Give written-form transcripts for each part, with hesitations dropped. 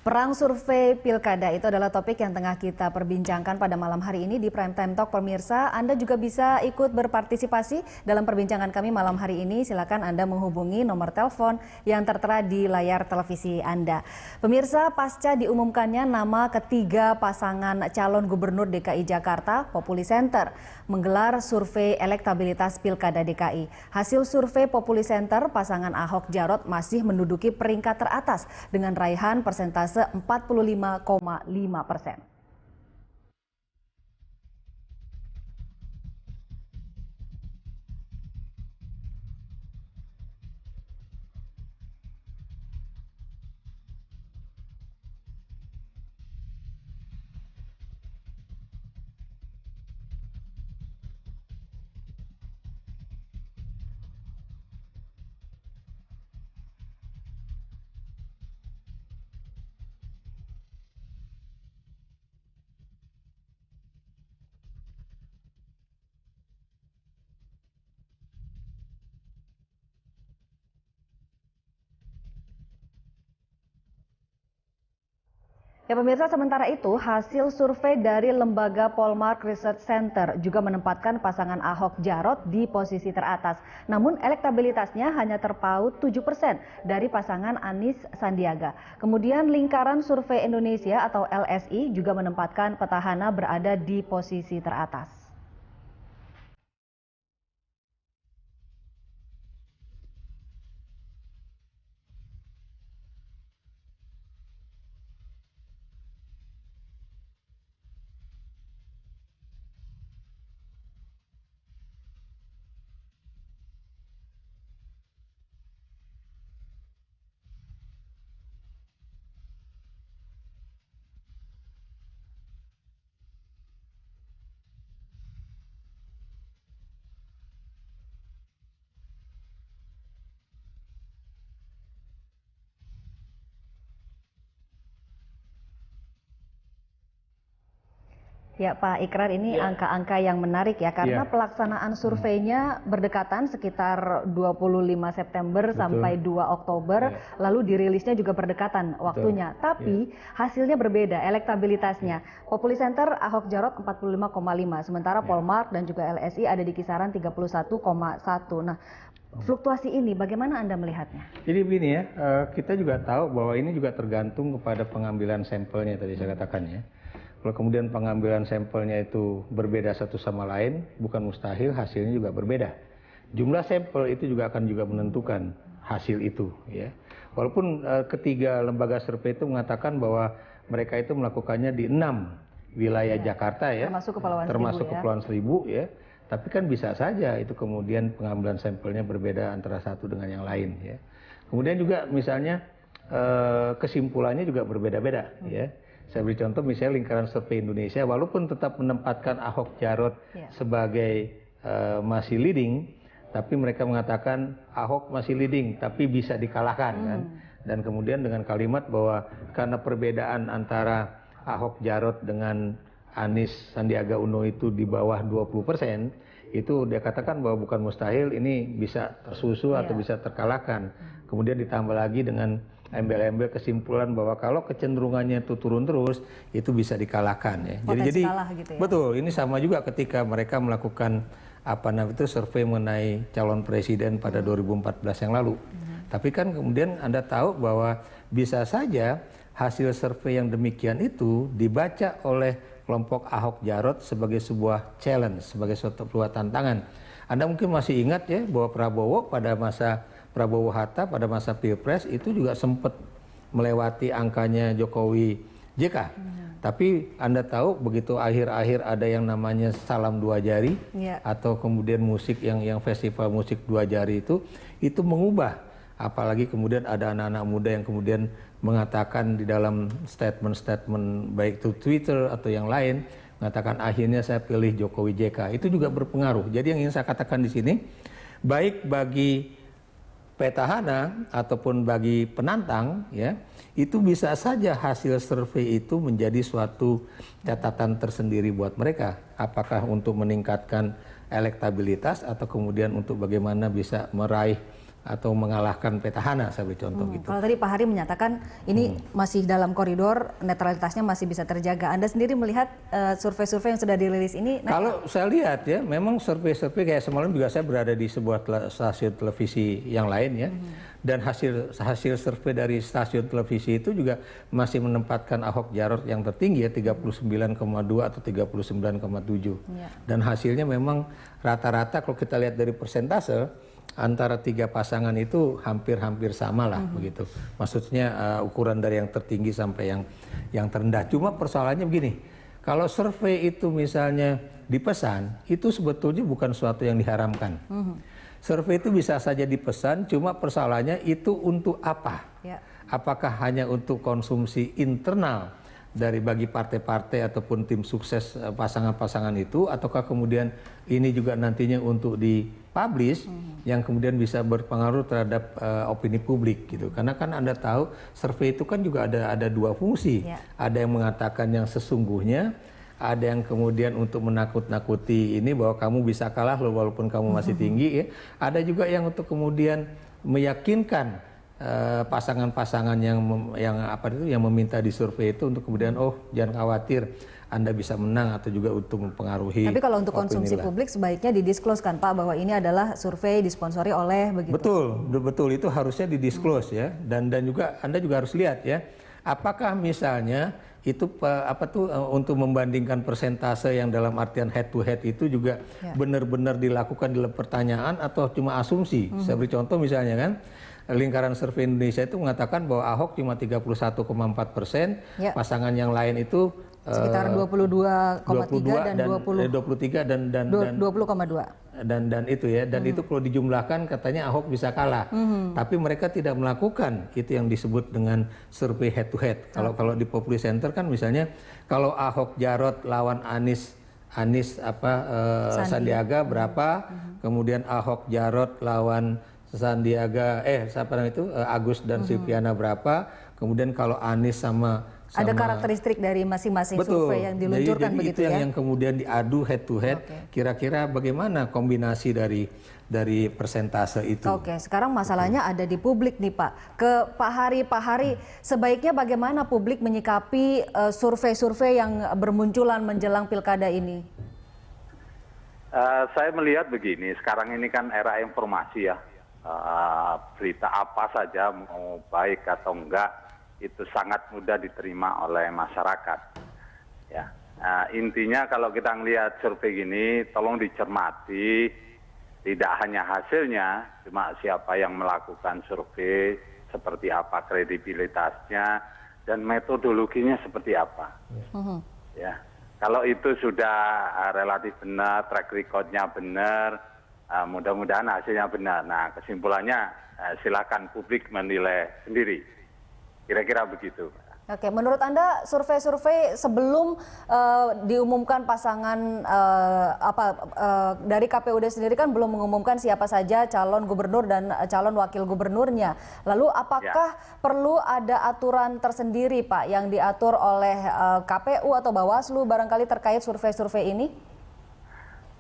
Perang survei pilkada itu adalah topik yang tengah kita perbincangkan pada malam hari ini di Prime Time Talk. Pemirsa, Anda juga bisa ikut berpartisipasi dalam perbincangan kami malam hari ini. Silakan Anda menghubungi nomor telepon yang tertera di layar televisi Anda. Pemirsa, pasca diumumkannya nama ketiga pasangan calon gubernur DKI Jakarta, Populi Center menggelar survei elektabilitas pilkada DKI. Hasil survei Populi Center, pasangan Ahok Jarot masih menduduki peringkat teratas dengan raihan persentase 45,5%. Ya pemirsa, sementara itu hasil survei dari lembaga Polmark Research Center juga menempatkan pasangan Ahok Jarot di posisi teratas. Namun elektabilitasnya hanya terpaut 7% dari pasangan Anies Sandiaga. Kemudian Lingkaran Survei Indonesia atau LSI juga menempatkan petahana berada di posisi teratas. Ya Pak Ikrar, ini angka-angka yang menarik ya, karena pelaksanaan surveinya berdekatan sekitar 25 September sampai 2 Oktober, lalu dirilisnya juga berdekatan waktunya. Tapi hasilnya berbeda, elektabilitasnya. Populi Center Ahok Jarot 45,5, sementara Polmark dan juga LSI ada di kisaran 31,1. Nah, fluktuasi ini bagaimana Anda melihatnya? Jadi begini ya, kita juga tahu bahwa ini juga tergantung kepada pengambilan sampelnya tadi saya katakan ya. Kalau kemudian pengambilan sampelnya itu berbeda satu sama lain, bukan mustahil hasilnya juga berbeda. Jumlah sampel itu juga akan menentukan hasil itu. Ya. Walaupun ketiga lembaga survei itu mengatakan bahwa mereka itu melakukannya di 6 wilayah Jakarta ya, termasuk Kepulauan Seribu ya. Tapi kan bisa saja itu kemudian pengambilan sampelnya berbeda antara satu dengan yang lain. Ya. Kemudian juga misalnya kesimpulannya juga berbeda-beda ya. Saya beri contoh misalnya Lingkaran Survei Indonesia, walaupun tetap menempatkan Ahok Jarot sebagai masih leading, tapi mereka mengatakan Ahok masih leading, tapi bisa dikalahkan kan. Dan kemudian dengan kalimat bahwa karena perbedaan antara Ahok Jarot dengan Anies Sandiaga Uno itu di bawah 20%, itu dia katakan bahwa bukan mustahil ini bisa tersusul atau bisa terkalahkan. Kemudian ditambah lagi dengan embel-embel kesimpulan bahwa kalau kecenderungannya itu turun terus, itu bisa dikalahkan ya. Jadi gitu ya? Betul, ini sama juga ketika mereka melakukan survei mengenai calon presiden pada 2014 yang lalu. Tapi kan kemudian Anda tahu bahwa bisa saja hasil survei yang demikian itu dibaca oleh kelompok Ahok Jarot sebagai sebuah challenge, sebagai suatu tantangan. Anda mungkin masih ingat ya bahwa Prabowo Hatta pada masa Pilpres itu juga sempat melewati angkanya Jokowi JK. Tapi Anda tahu begitu akhir-akhir ada yang namanya salam dua jari atau kemudian musik yang festival musik dua jari itu mengubah. Apalagi kemudian ada anak-anak muda yang kemudian mengatakan di dalam statement-statement baik itu Twitter atau yang lain mengatakan akhirnya saya pilih Jokowi JK. Itu juga berpengaruh. Jadi yang ingin saya katakan di sini baik bagi petahana ataupun bagi penantang ya, itu bisa saja hasil survei itu menjadi suatu catatan tersendiri buat mereka, apakah untuk meningkatkan elektabilitas atau kemudian untuk bagaimana bisa meraih atau mengalahkan petahana, saya beri contoh gitu. Kalau tadi Pak Hari menyatakan ini masih dalam koridor netralitasnya masih bisa terjaga. Anda sendiri melihat survei-survei yang sudah dirilis ini? Kalau saya lihat ya, memang survei-survei kayak semalam juga saya berada di sebuah stasiun televisi yang lain ya, dan hasil survei dari stasiun televisi itu juga masih menempatkan Ahok Jarot yang tertinggi ya, 39,2 atau 39,7. Dan hasilnya memang rata-rata kalau kita lihat dari persentase antara tiga pasangan itu hampir-hampir sama lah begitu. Maksudnya ukuran dari yang tertinggi sampai yang terendah. Cuma persoalannya begini, kalau survei itu misalnya dipesan, itu sebetulnya bukan suatu yang diharamkan. Survei itu bisa saja dipesan, cuma persoalannya itu untuk apa? Apakah hanya untuk konsumsi internal dari bagi partai-partai ataupun tim sukses pasangan-pasangan itu, ataukah kemudian ini juga nantinya untuk dipublish yang kemudian bisa berpengaruh terhadap opini publik gitu. Karena kan Anda tahu survei itu kan juga ada dua fungsi. Ada yang mengatakan yang sesungguhnya, ada yang kemudian untuk menakut-nakuti ini bahwa kamu bisa kalah loh walaupun kamu masih tinggi ya. Ada juga yang untuk kemudian meyakinkan pasangan-pasangan yang meminta di survei itu untuk kemudian jangan khawatir Anda bisa menang, atau juga untuk mempengaruhi. Tapi kalau untuk konsumsi publik sebaiknya didisclose kan Pak bahwa ini adalah survei disponsori oleh begitu. Betul itu harusnya didisclose ya, dan juga Anda juga harus lihat ya, apakah misalnya itu untuk membandingkan persentase yang dalam artian head to head itu juga benar-benar dilakukan dalam pertanyaan atau cuma asumsi. Saya beri contoh misalnya kan, Lingkaran Survei Indonesia itu mengatakan bahwa Ahok cuma 31,4%, pasangan yang lain itu sekitar 22,3 dan 23 dan 20,2. Dan itu ya, dan itu kalau dijumlahkan katanya Ahok bisa kalah. Tapi mereka tidak melakukan itu yang disebut dengan survei head to head. Kalau di Populi Center kan misalnya kalau Ahok Jarot lawan Sandiaga berapa, kemudian Ahok Jarot lawan Agus dan Silviana berapa, kemudian kalau Anies sama ada karakteristik dari masing-masing survei yang diluncurkan begitu itu ya. yang kemudian diadu head to head. Kira-kira bagaimana kombinasi dari persentase itu. Sekarang masalahnya ada di publik nih Pak. Ke Pak Hari, sebaiknya bagaimana publik menyikapi survei-survei yang bermunculan menjelang pilkada ini? Saya melihat begini, sekarang ini kan era informasi ya. Berita apa saja mau baik atau enggak itu sangat mudah diterima oleh masyarakat ya. Intinya kalau kita melihat survei gini tolong dicermati tidak hanya hasilnya, cuma siapa yang melakukan survei, seperti apa kredibilitasnya, dan metodologinya seperti apa. Ya, kalau itu sudah relatif benar, track recordnya benar, mudah-mudahan hasilnya benar. Nah, kesimpulannya silakan publik menilai sendiri. Kira-kira begitu. Menurut Anda survei-survei sebelum diumumkan pasangan dari KPUD sendiri kan belum mengumumkan siapa saja calon gubernur dan calon wakil gubernurnya. Lalu apakah perlu ada aturan tersendiri Pak yang diatur oleh KPU atau Bawaslu barangkali terkait survei-survei ini?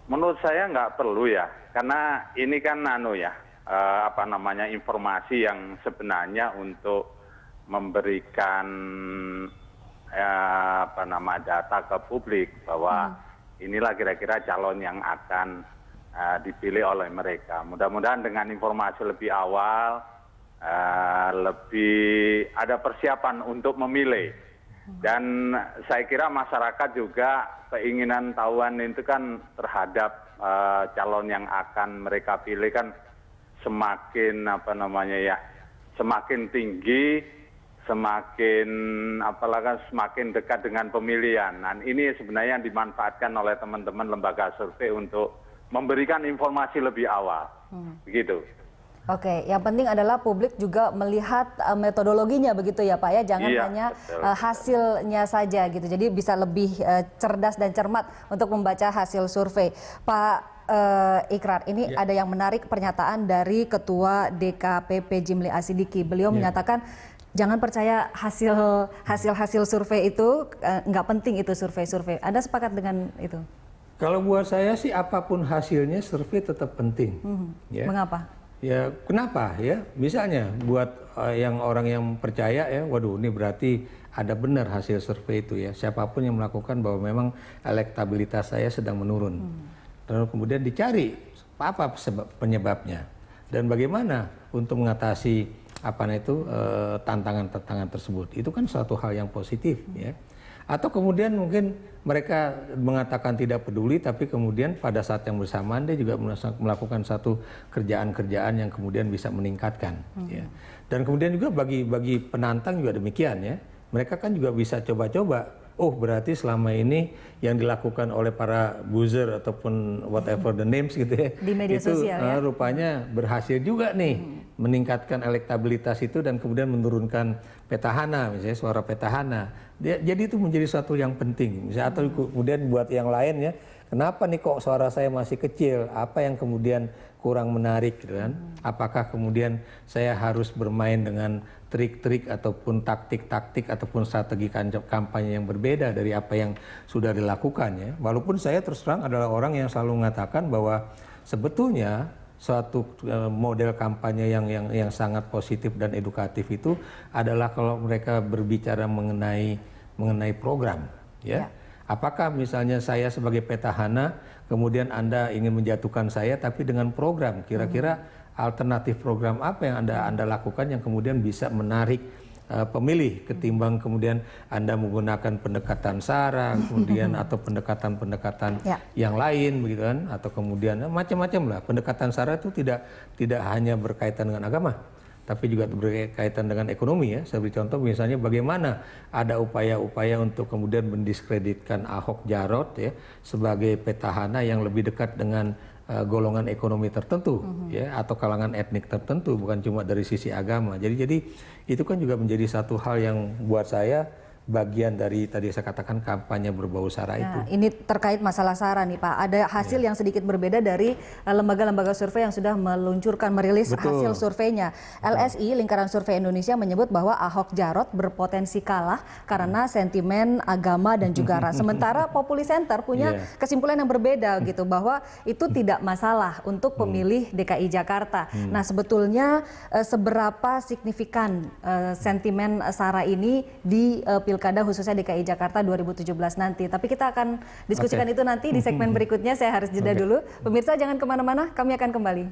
Menurut saya nggak perlu ya, karena ini kan informasi yang sebenarnya untuk memberikan data ke publik bahwa inilah kira-kira calon yang akan dipilih oleh mereka. Mudah-mudahan dengan informasi lebih awal, lebih ada persiapan untuk memilih. Dan saya kira masyarakat juga keinginan tahuan itu kan terhadap calon yang akan mereka pilih kan semakin semakin tinggi, semakin dekat dengan pemilihan. Dan ini sebenarnya yang dimanfaatkan oleh teman-teman lembaga survei untuk memberikan informasi lebih awal. Begitu. Yang penting adalah publik juga melihat metodologinya begitu ya Pak ya, jangan hanya hasilnya saja gitu. Jadi bisa lebih cerdas dan cermat untuk membaca hasil survei. Pak Ikrar, ini ada yang menarik pernyataan dari Ketua DKPP Jimli Asidiki. Beliau menyatakan jangan percaya hasil survei itu, nggak penting itu survei-survei. Anda sepakat dengan itu? Kalau buat saya sih apapun hasilnya survei tetap penting. Mengapa? Ya kenapa ya? Misalnya buat yang orang yang percaya ya, waduh ini berarti ada benar hasil survei itu ya. Siapapun yang melakukan bahwa memang elektabilitas saya sedang menurun. Lalu kemudian dicari apa penyebabnya dan bagaimana untuk mengatasi tantangan-tantangan tersebut. Itu kan suatu hal yang positif ya. Atau kemudian mungkin mereka mengatakan tidak peduli, tapi kemudian pada saat yang bersamaan dia juga melakukan satu kerjaan-kerjaan yang kemudian bisa meningkatkan. Ya. Dan kemudian juga bagi penantang juga demikian ya. Mereka kan juga bisa coba-coba. Oh berarti selama ini yang dilakukan oleh para buzzer ataupun whatever the names gitu ya, di media itu sosial, ya? Rupanya berhasil juga nih meningkatkan elektabilitas itu dan kemudian menurunkan petahana, misalnya suara petahana. Jadi itu menjadi suatu yang penting. Misalnya, atau kemudian buat yang lain ya, kenapa nih kok suara saya masih kecil? Apa yang kemudian kurang menarik gitu kan? Apakah kemudian saya harus bermain dengan trik-trik ataupun taktik-taktik ataupun strategi kampanye yang berbeda dari apa yang sudah dilakukan ya. Walaupun saya terus terang adalah orang yang selalu mengatakan bahwa sebetulnya suatu model kampanye yang sangat positif dan edukatif itu adalah kalau mereka berbicara mengenai program ya. Apakah misalnya saya sebagai petahana kemudian Anda ingin menjatuhkan saya tapi dengan program, kira-kira alternatif program apa yang Anda lakukan yang kemudian bisa menarik pemilih ketimbang kemudian Anda menggunakan pendekatan SARA kemudian atau pendekatan-pendekatan yang lain begitu kan, atau kemudian macam-macam lah. Pendekatan SARA itu tidak hanya berkaitan dengan agama tapi juga berkaitan dengan ekonomi ya. Saya beri contoh misalnya bagaimana ada upaya-upaya untuk kemudian mendiskreditkan Ahok Jarot ya sebagai petahana yang lebih dekat dengan golongan ekonomi tertentu ya atau kalangan etnik tertentu, bukan cuma dari sisi agama. Jadi itu kan juga menjadi satu hal yang buat saya bagian dari tadi saya katakan kampanye berbau SARA itu. Ini terkait masalah SARA nih Pak. Ada hasil yang sedikit berbeda dari lembaga-lembaga survei yang sudah merilis hasil surveinya. LSI, Lingkaran Survei Indonesia, menyebut bahwa Ahok Jarot berpotensi kalah karena sentimen agama dan juga ras. Sementara Populi Center punya kesimpulan yang berbeda gitu, bahwa itu tidak masalah untuk pemilih DKI Jakarta. Nah sebetulnya seberapa signifikan sentimen SARA ini di Pilkada khususnya DKI Jakarta 2017 nanti. Tapi kita akan diskusikan itu nanti di segmen berikutnya. Saya harus jeda dulu. Pemirsa jangan kemana-mana, kami akan kembali.